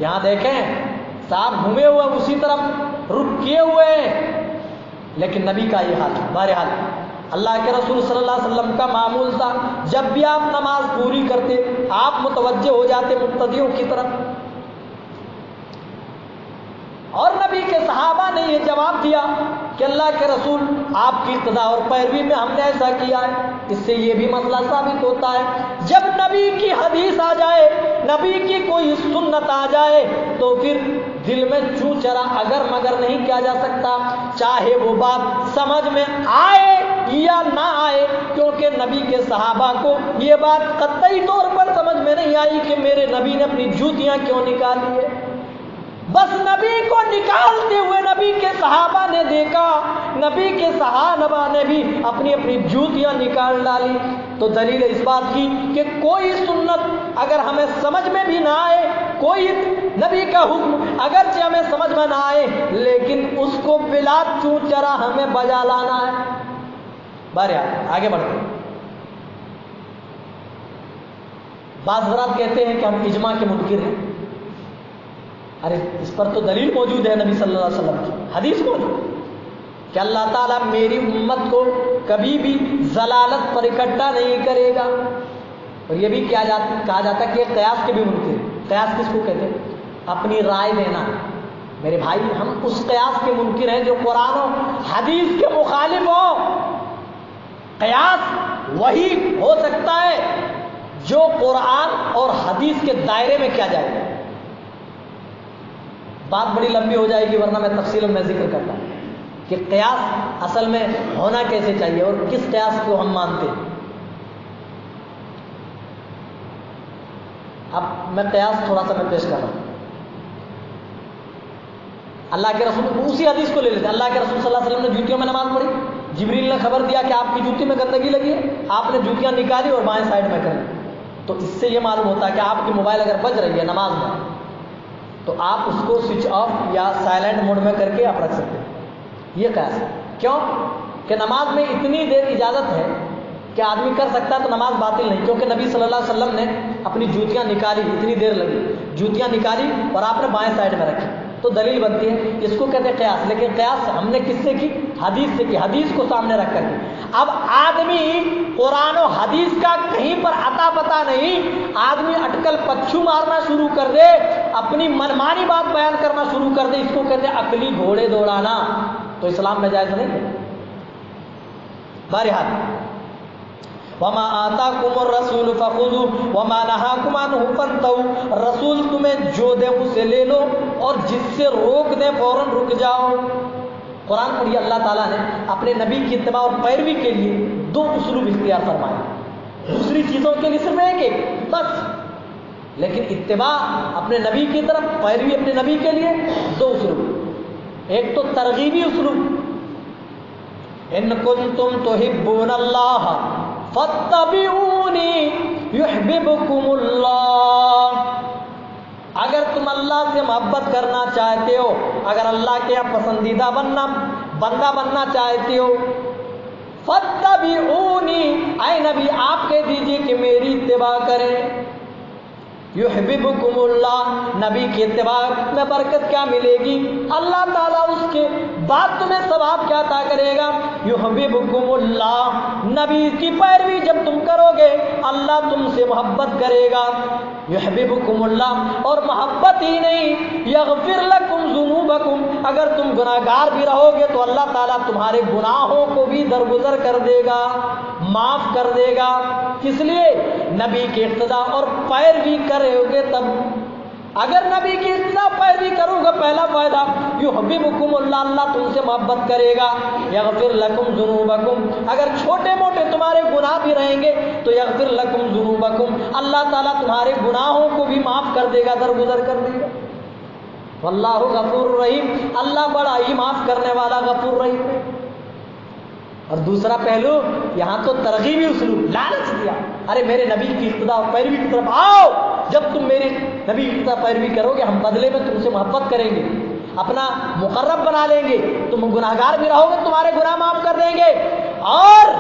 یہاں دیکھیں صاحب گھومے ہوئے اسی طرف رک کیے ہوئے ہیں، لیکن نبی کا یہ حال ہے۔ بہرحال اللہ کے رسول صلی اللہ علیہ وسلم کا معمول تھا، جب بھی آپ نماز پوری کرتے آپ متوجہ ہو جاتے مقتدیوں کی طرف، اور نبی کے صحابہ نے یہ جواب دیا کہ اللہ کے رسول آپ کی اقتداء اور پیروی میں ہم نے ایسا کیا ہے۔ اس سے یہ بھی مسئلہ ثابت ہوتا ہے جب نبی کی حدیث آ جائے، نبی کی کوئی سنت آ جائے تو پھر دل میں چوں چرا اگر مگر نہیں کیا جا سکتا، چاہے وہ بات سمجھ میں آئے یا نہ آئے، کیونکہ نبی کے صحابہ کو یہ بات قطعی طور پر سمجھ میں نہیں آئی کہ میرے نبی نے اپنی جوتیاں کیوں نکالی ہے۔ بس نبی کو نکالتے ہوئے نبی کے صحابہ نے دیکھا، نبی کے صحابہ نے بھی اپنی اپنی جوتیاں نکال ڈالی، تو دلیل اس بات کی کہ کوئی سنت اگر ہمیں سمجھ میں بھی نہ آئے، کوئی نبی کا حکم اگرچہ ہمیں سمجھ میں نہ آئے، لیکن اس کو بلا چوں چرا ہمیں بجا لانا ہے۔ بہرحال آگے بڑھتے ہیں۔ بعض حضرات کہتے ہیں کہ ہم اجماع کے منکر ہیں۔ ارے اس پر تو دلیل موجود ہے، نبی صلی اللہ علیہ وسلم کی حدیث موجود کہ اللہ تعالیٰ میری امت کو کبھی بھی ضلالت پر اکٹھا نہیں کرے گا۔ اور یہ بھی کہا جاتا ہے کہ قیاس کے بھی منکر ہیں۔ قیاس کس کو کہتے ہیں؟ اپنی رائے دینا۔ میرے بھائی ہم اس قیاس کے منکر ہیں جو قرآن و حدیث کے مخالف ہو۔ قیاس وہی ہو سکتا ہے جو قرآن اور حدیث کے دائرے میں کیا جائے۔ بات بڑی لمبی ہو جائے گی ورنہ میں تفصیل میں ذکر کرتا ہوں کہ قیاس اصل میں ہونا کیسے چاہیے اور کس قیاس کو ہم مانتے ہیں۔ اب میں قیاس تھوڑا سا میں پیش کر رہا ہوں۔ اللہ کے رسول اسی حدیث کو لے لیتے ہیں۔ اللہ کے رسول صلی اللہ علیہ وسلم نے جوتیوں میں نماز پڑھی، جبریل نے خبر دیا کہ آپ کی جوتی میں گندگی لگی ہے، آپ نے جوتیاں نکالی اور بائیں سائڈ میں کر لی۔ تو اس سے یہ معلوم ہوتا ہے کہ آپ کی موبائل اگر بج رہی ہے نماز میں تو آپ اس کو سوئچ آف یا سائلنٹ موڈ میں کر کے آپ رکھ سکتے ہیں۔ یہ قیاس ہے۔ کیوں کہ نماز میں اتنی دیر اجازت ہے کہ آدمی کر سکتا ہے تو نماز باطل نہیں، کیونکہ نبی صلی اللہ علیہ وسلم نے اپنی جوتیاں نکالی، اتنی دیر لگی، جوتیاں نکالی اور آپ نے بائیں سائڈ میں رکھی، تو دلیل بنتی ہے۔ اس کو کہتے ہیں قیاس۔ لیکن قیاس ہم نے کس سے کی؟ حدیث سے کی، حدیث کو سامنے رکھ کر کے۔ اب آدمی قرآن و حدیث کا کہیں پر عطا پتہ نہیں، آدمی اٹکل پچھو مارنا شروع کر دے، اپنی منمانی بات بیان کرنا شروع کر دے، اس کو کہتے ہیں عقلی گھوڑے دوڑانا، تو اسلام میں جائز نہیں ہے۔ بہرحال وما آتاکم الرسول فخذوه وما نهاکم عنہ فانتہوا، رسول تمہیں جو دے اسے لے لو اور جس سے روک دے فوراً رک جاؤ۔ قرآن پڑھیے، اللہ تعالیٰ نے اپنے نبی کی اتباع اور پیروی کے لیے دو اسلوب اختیار فرمائے، دوسری چیزوں کے لیے صرف ایک بس، لیکن اتباع اپنے نبی کی طرف، پیروی اپنے نبی کے لیے دو اسلوب۔ ایک تو ترغیبی اسلوب، ان کنتم تحبون اللہ فاتبعونی یحببکم اللہ، اگر تم اللہ سے محبت کرنا چاہتے ہو، اگر اللہ کے یہاں پسندیدہ بندہ بننا چاہتے ہو، فاتبعونی، اے نبی آپ کہہ دیجئے کہ میری اتباع کریں، یحببکم اللہ، نبی کی اتباع میں برکت کیا ملے گی؟ اللہ تعالیٰ اس کے بعد تمہیں ثواب کیا عطا کرے گا؟ یحببکم اللہ، نبی کی پیروی جب تم کرو گے اللہ تم سے محبت کرے گا، یحببکم اللہ، اور محبت ہی نہیں یغفر لکم ذنوبکم، اگر تم گناہ گار بھی رہو گے تو اللہ تعالیٰ تمہارے گناہوں کو بھی درگزر کر دے گا، معاف کر دے گا۔ کس لیے؟ نبی کی اقتداء اور پیروی کرو گے تب۔ اگر نبی کی اقتداء پیروی کرو گے پہلا فائدہ یحببکم اللہ، اللہ تم سے محبت کرے گا، یغفر لکم ذنوبکم، اگر چھوٹے موٹے تمہارے گناہ بھی رہیں گے تو یغفر لکم ذنوبکم، اللہ تعالیٰ تمہارے گناہوں کو بھی معاف کر دے گا، درگزر کر دے گا۔ واللہ غفور رحیم، اللہ بڑا ہی معاف کرنے والا غفور رحیم ہے۔ اور دوسرا پہلو یہاں تو ترغیبی اسلوب، لالچ دیا، ارے میرے نبی کی اقتداء اور پیروی کی طرف آؤ، جب تم میرے نبی کی اقتداء پیروی کرو گے ہم بدلے میں تم سے محبت کریں گے، اپنا مقرب بنا لیں گے، تم گناہ گار بھی رہو گے تمہارے گناہ معاف کر دیں گے۔ اور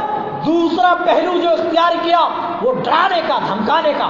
دوسرا پہلو جو اختیار کیا وہ ڈرانے کا، دھمکانے کا،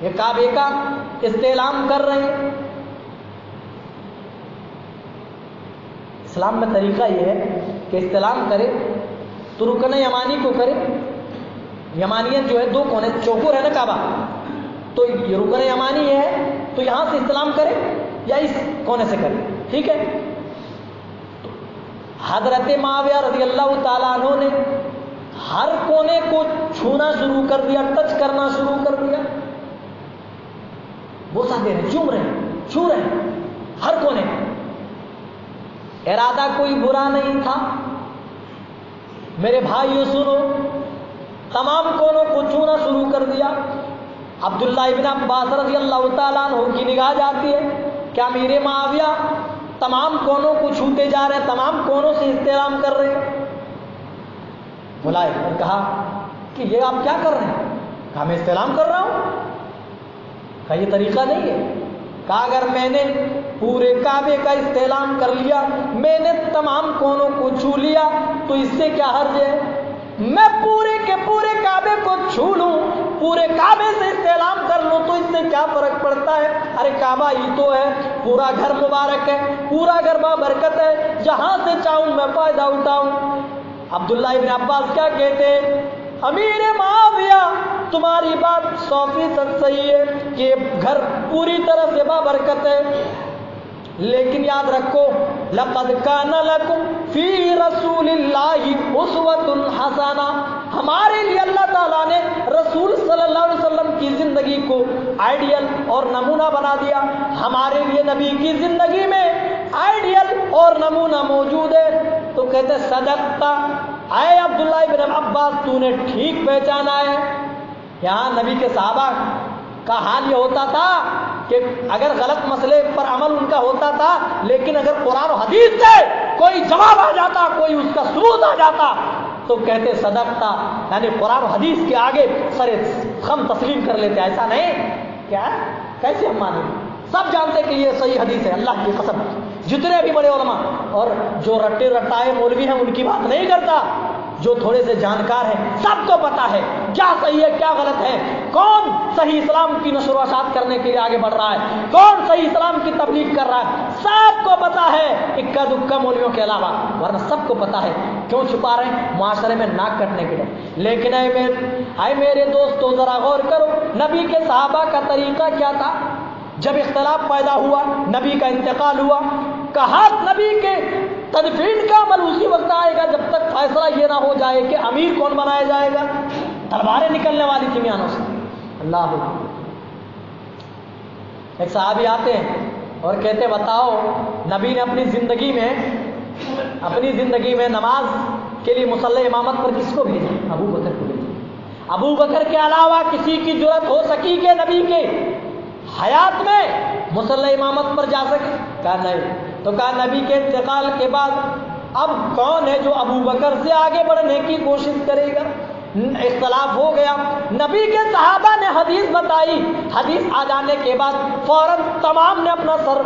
یہ کعبے کا استعلام کر رہے ہیں. اسلام میں طریقہ یہ ہے کہ استعلام کرے تو رکن یمانی کو کرے. یمانیت جو ہے دو کونے چوکور ہے نا کعبہ, تو یہ رکن یمانی ہے تو یہاں سے استعلام کرے یا اس کونے سے کرے, ٹھیک ہے. حضرت معاویہ رضی اللہ تعالیٰ عنہ نے ہر کونے کو چھونا شروع کر دیا, ٹچ کرنا شروع کر دیا. بوسہ دے رہے, چوم رہے, چھو رہے ہر کونے. ارادہ کوئی برا نہیں تھا. میرے بھائیو سنو, تمام کونوں کو چھونا شروع کر دیا. عبداللہ ابن عباس رضی اللہ تعالیٰ عنہ کی نگاہ جاتی ہے کہ امیر معاویہ تمام کونوں کو چھوتے جا رہے ہیں, تمام کونوں سے استعلام کر رہے ہیں. بلائے اور کہا کہ یہ آپ کیا کر رہے ہیں؟ کہا میں استعلام کر رہا ہوں. کہا یہ طریقہ نہیں ہے. کہا اگر میں نے پورے کعبے کا استعلام کر لیا, میں نے تمام کونوں کو چھو لیا, تو اس سے کیا حرج ہے؟ میں پورے کے پورے کعبے کو چھو لوں, پورے کعبے سے استعلام کر لوں, تو اس سے کیا فرق پڑتا ہے؟ ارے کعبہ ہی تو ہے, پورا گھر مبارک ہے, پورا گھر برکت ہے, جہاں سے چاہوں میں فائدہ اٹھاؤں. عبداللہ ابن عباس کیا کہتے ہیں؟ امیر معاویہ تمہاری بات 100% صحیح ہے کہ گھر پوری طرح سے بابرکت ہے, لیکن یاد رکھو لقد کان لکم فی رسول اللہ اسوۃ حسنہ, ہمارے لیے اللہ تعالیٰ نے رسول صلی اللہ علیہ وسلم کی زندگی کو آئیڈیل اور نمونہ بنا دیا. ہمارے لیے نبی کی زندگی میں آئیڈیل اور نمونہ موجود ہے. تو کہتے صدقتا, اے عبداللہ ابن عباس تو نے ٹھیک پہچانا ہے. یہاں نبی کے صحابہ کا حال یہ ہوتا تھا کہ اگر غلط مسئلے پر عمل ان کا ہوتا تھا, لیکن اگر قرآن و حدیث سے کوئی جواب آ جاتا, کوئی اس کا ثبوت آ جاتا, تو کہتے صدقتا, یعنی قرآن و حدیث کے آگے سر خم تسلیم کر لیتے. ایسا نہیں, کیا کیسے ہم مانیں؟ سب جانتے کہ یہ صحیح حدیث ہے, اللہ کی قسم. جتنے بھی بڑے علماء اور جو رٹے رٹائے مولوی ہیں ان کی بات نہیں کرتا, جو تھوڑے سے جانکار ہیں سب کو پتا ہے کیا صحیح ہے کیا غلط ہے, کون صحیح اسلام کی نشر و اشاعت کرنے کے لیے آگے بڑھ رہا ہے, کون صحیح اسلام کی تبلیغ کر رہا ہے, سب کو پتا ہے, اکا دکا مولویوں کے علاوہ, ورنہ سب کو پتا ہے. کیوں چھپا رہے ہیں؟ معاشرے میں ناک کٹنے کے لیے. لیکن اے میرے دوستو ذرا غور کرو, نبی کے صحابہ کا طریقہ کیا تھا؟ جب اختلاف پیدا ہوا, نبی کا انتقال ہوا, کہا نبی کے تدفین کا عمل اسی وقت آئے گا جب تک فیصلہ یہ نہ ہو جائے کہ امیر کون بنایا جائے گا. تلواریں نکلنے والی تھی میانوں سے. اللہ ایک صحابی آتے ہیں اور کہتے بتاؤ نبی نے اپنی زندگی میں نماز کے لیے مصلی امامت پر کس کو بھیجا؟ ابو بکر کو بھیجا. ابو بکر کے علاوہ کسی کی جرأت ہو سکی کہ نبی کے حیات میں مصلی امامت پر جا سکے؟ کہا نہیں. تو کہا نبی کے انتقال کے بعد اب کون ہے جو ابو بکر سے آگے بڑھنے کی کوشش کرے گا؟ اختلاف ہو گیا. نبی کے صحابہ نے حدیث بتائی, حدیث آ جانے کے بعد فوراً تمام نے اپنا سر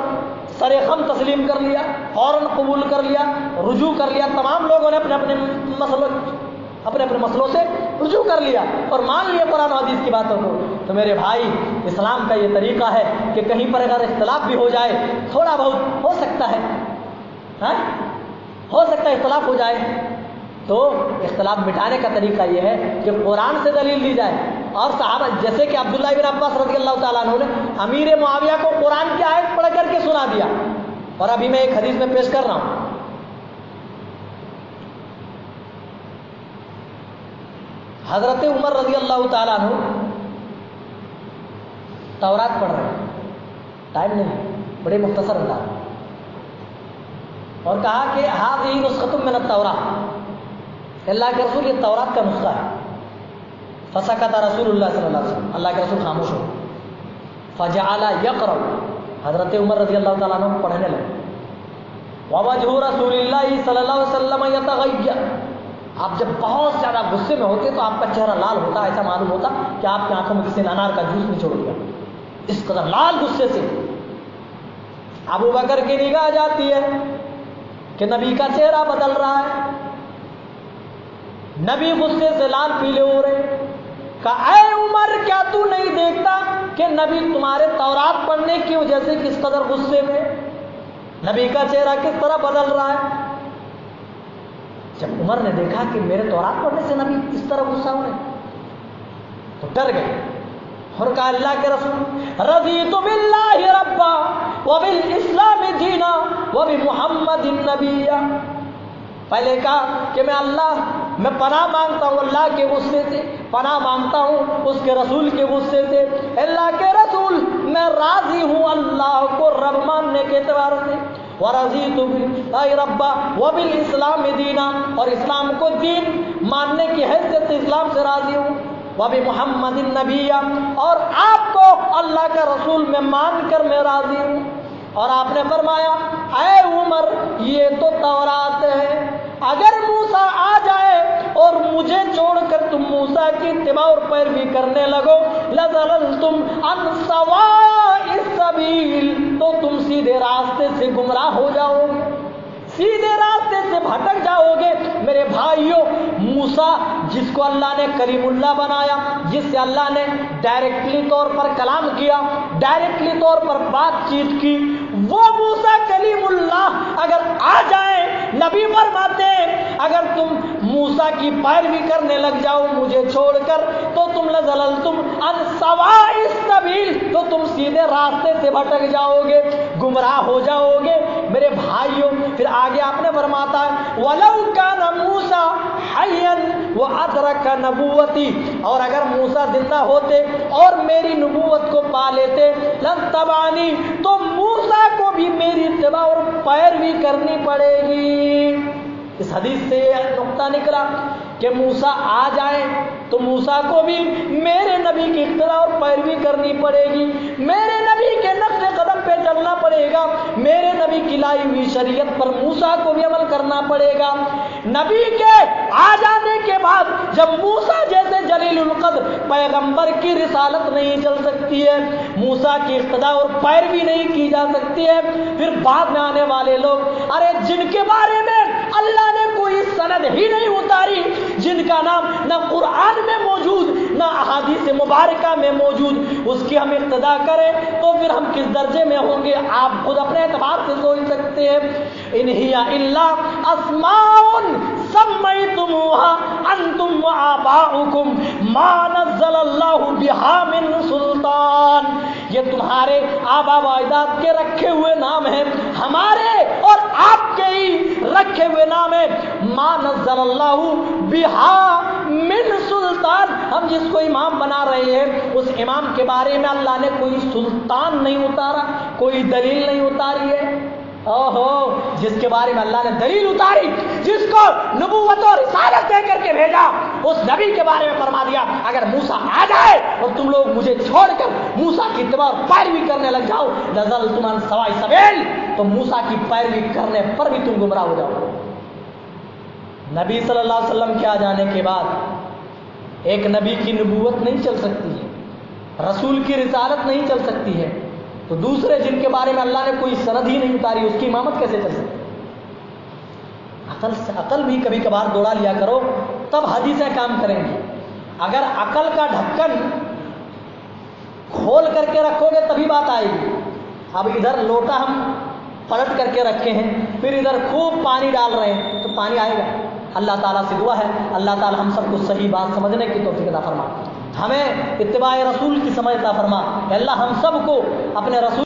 خم تسلیم کر لیا, فوراً قبول کر لیا, رجوع کر لیا. تمام لوگوں نے اپنے اپنے مسئلوں سے رجوع کر لیا اور مان لیا قرآن و حدیث کی باتوں کو. تو میرے بھائی, اسلام کا یہ طریقہ ہے کہ کہیں پر اگر اختلاف بھی ہو جائے, تھوڑا بہت ہو سکتا ہے, ہو سکتا ہے اختلاف ہو جائے, تو اختلاف مٹانے کا طریقہ یہ ہے کہ قرآن سے دلیل دی جائے. اور صحابہ جیسے کہ عبداللہ بن عباس رضی اللہ تعالیٰ عنہ نے امیر معاویہ کو قرآن کی آیت پڑھ کر کے سنا دیا. اور ابھی میں ایک حدیث میں پیش کر رہا ہوں. حضرت عمر رضی اللہ تعالیٰ عنہ تورات پڑھ رہے ہیں, ٹائم نہیں, بڑے مختصر انداز, اور کہا کہ ہذہ نسخۃ من التوراۃ, اللہ کے رسول یہ تورات کا نسخہ ہے. فسکت رسول اللہ صلی اللہ علیہ وسلم, اللہ کے رسول خاموش ہو. فجعل یقرأ, حضرت عمر رضی اللہ تعالیٰ عنہ پڑھنے لگے. ووجہ رسول اللہ صلی اللہ علیہ وسلم یتغیر, آپ جب بہت زیادہ غصے میں ہوتے تو آپ کا چہرہ لال ہوتا, ایسا معلوم ہوتا کہ آپ کی آنکھوں میں کسی نے انار کا جوس نچوڑ دیا, اس قدر لال غصے سے. ابو بکر کی نگاہ جاتی ہے کہ نبی کا چہرہ بدل رہا ہے, نبی غصے سے لال پیلے ہو رہے. کہا اے عمر کیا تو نہیں دیکھتا کہ نبی تمہارے تورات پڑھنے کی وجہ سے کس قدر غصے میں، نبی کا چہرہ کس طرح بدل رہا ہے؟ جب عمر نے دیکھا کہ میرے تورات پڑھنے سے نبی کس طرح غصہ ہو رہے تو ڈر گئے اور کہا اللہ کے رسول رضیت باللہ ربا وبالاسلام دینا وبمحمد نبیا، پہلے کہا کہ میں پناہ مانگتا ہوں اللہ کے غصے سے، پناہ مانگتا ہوں اس کے رسول کے غصے سے، اللہ کے رسول میں راضی ہوں اللہ کو رب ماننے کے اعتبار سے، ورضیت باللہ ربا وبالاسلام دینا، اور اسلام کو دین ماننے کی حیثیت سے اسلام سے راضی ہوں، وبمحمد النبی، اور آپ کو اللہ کا رسول میں مان کر میں راضی ہوں۔ اور آپ نے فرمایا اے عمر یہ تو تورات ہے، اگر موسیٰ آ جائے اور مجھے چھوڑ کر تم موسیٰ کی اتباع اور پیروی کرنے لگو لَظَلَلْتُمْ عَنْ سَوَاءِ السَّبِيلِ، تو تم سیدھے راستے سے گمراہ ہو جاؤ گے، سیدھے راستے سے بھٹک جاؤ گے۔ میرے بھائیوں، موسیٰ جس کو اللہ نے کلیم اللہ بنایا، جس سے اللہ نے ڈائریکٹلی طور پر کلام کیا، ڈائریکٹلی طور پر بات چیت کی، وہ موسیٰ کلیم اللہ اگر آ جائیں، نبی فرماتے ہیں اگر تم موسیٰ کی پیروی کرنے لگ جاؤ مجھے چھوڑ کر تو تم لَظَلَلْتُمْ عَنْ سَوَاءِ السَّبِيلِ، تو تم سیدھے راستے سے بھٹک جاؤ گے، گمراہ ہو جاؤ گے۔ میرے بھائیوں، پھر آگے آپ نے فرماتا ہے وَلَوْ كَانَ مُوسَىٰ حَيًّا وَأَدْرَكَ نَبُوَّتِي، اور اگر موسیٰ زندہ ہوتے اور میری نبوت کو پا لیتے لَاتَّبَعَنِي، تو موسیٰ کو بھی میری اتباع اور پیروی کرنی پڑے گی۔ اس حدیث سے یہ نقطہ نکلا کہ موسیٰ آ جائیں تو موسیٰ کو بھی میرے نبی کی اتباع اور پیروی کرنی پڑے گی، میرے نبی کے نقش قدم پہ چلنا پڑے گا، میرے نبی کی لائی ہوئی شریعت پر موسیٰ کو بھی عمل کرنا پڑے گا۔ نبی کے آ جانے کے بعد جب موسیٰ جیسے جلیل القدر پیغمبر کی رسالت نہیں چل سکتی ہے، موسیٰ کی اقتداء اور پیروی نہیں کی جا سکتی ہے، پھر بعد میں آنے والے لوگ ارے جن کے بارے میں اللہ نے کوئی سند ہی نہیں اتاری، جن کا نام نہ قرآن میں موجود نہ احادیث مبارکہ میں موجود، اس کی ہم اقتداء کریں تو پھر ہم کس درجے میں ہوں گے آپ خود اپنے اعتبار سے سوچ سکتے ہیں۔ ان ہی الا اسماء سمیتموها انتم وآباؤکم ما نزل اللہ بها من سلطان، یہ تمہارے آبا و اجداد کے رکھے ہوئے نام ہیں، ہمارے اور آپ کے ہی رکھے ہوئے نام ہیں۔ ما نزل اللہ بها من سلطان، ہم جس کو امام بنا رہے ہیں اس امام کے بارے میں اللہ نے کوئی سلطان نہیں اتارا، کوئی دلیل نہیں اتاری ہے۔ جس کے بارے میں اللہ نے دلیل اتاری، جس کو نبوت اور رسالت دے کر کے بھیجا، اس نبی کے بارے میں فرما دیا اگر موسیٰ آ جائے اور تم لوگ مجھے چھوڑ کر موسیٰ کی اتباع اور پیروی کرنے لگ جاؤ لَظَلْتُمْ عَنْ سَوَاءِ السَّبِيلِ، تو موسیٰ کی پیروی کرنے پر بھی تم گمراہ ہو جاؤ۔ نبی صلی اللہ علیہ وسلم کے آ جانے کے بعد ایک نبی کی نبوت نہیں چل سکتی ہے، رسول کی رسالت نہیں چل سکتی ہے، تو دوسرے جن کے بارے میں اللہ نے کوئی سند ہی نہیں اتاری اس کی امامت کیسے چل سکتی؟ عقل بھی کبھی کبھار دوڑا لیا کرو تب حدیثیں کام کریں گی۔ اگر عقل کا ڈھکن کھول کر کے رکھو گے تبھی بات آئے گی۔ اب ادھر لوٹا ہم پلٹ کر کے رکھے ہیں، پھر ادھر خوب پانی ڈال رہے ہیں تو پانی آئے گا؟ اللہ تعالیٰ سے دعا ہے اللہ تعالیٰ ہم سب کو صحیح بات سمجھنے کی توفیق عطا فرما، ہمیں اتباع رسول کی سمجھ عطا فرما۔ اللہ ہم سب کو اپنے رسول